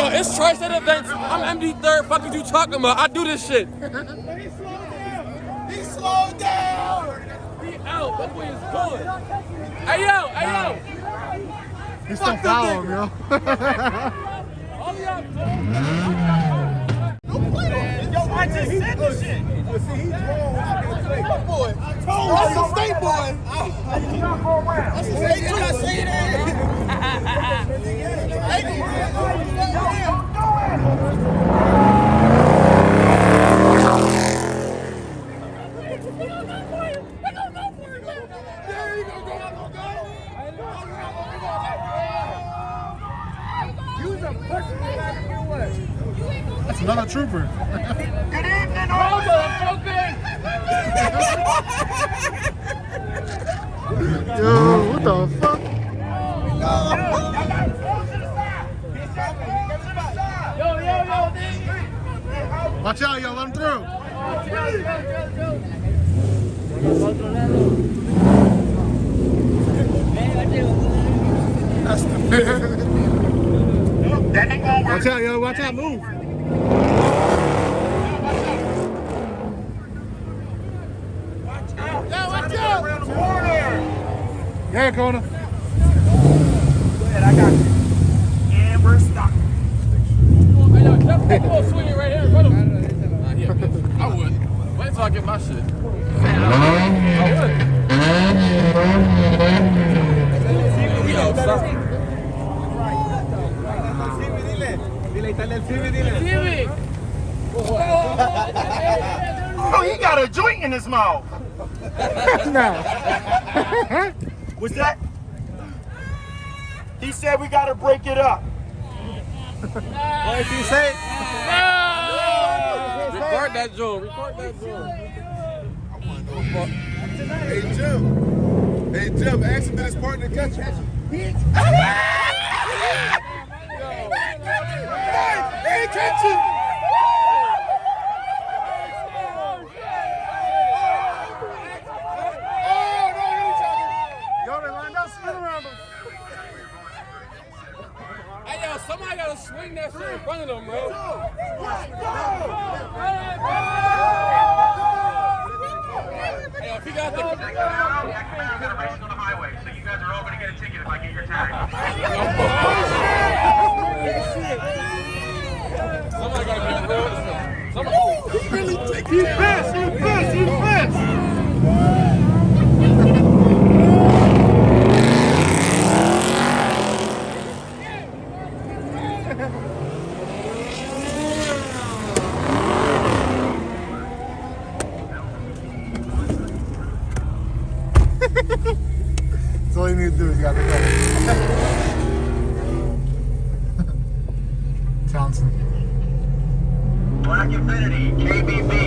Yo, it's Tri-State events. I'm MD third. Fuck you talking about? I do this shit. He slowed down. He out. That boy is good. Hey yo, hey yo. He still follow him, yo. Yo, I just said this shit. See, he's wrong. My boy. That's a state boy. That's a state boy. I say that. That's another trooper. Good evening, all motherfuckers. Yo, what the fuck? Yo, Watch out, yo, let him through. That's the Watch out, yo, watch out, move. Watch out. Around the corner. Yeah, Kona. Go ahead, I got you. And we're stuck. Hey yo, Jeff, come on, swing it right here in front of him. I would. Wait until I get my shit. I would. Yo, stop. Oh, he got a joint in his mouth. No. What's that? He said we gotta break it up. What did he say? Record that joint. Record that joint. Hey Jim, ask him that his partner catch you. He ain't catch you. Yo, they lined up, spin around him. Hey yo, somebody gotta swing that shit in front of them, bro. Hey yo, if he got the Camaro got a racing on the highway, so you guys are all gonna get a ticket if I get your tag. somebody gotta get real. Somebody. He really take it. He fast. That's all you need to do is you gotta pick up. Townsend. Black Infinity, KBB.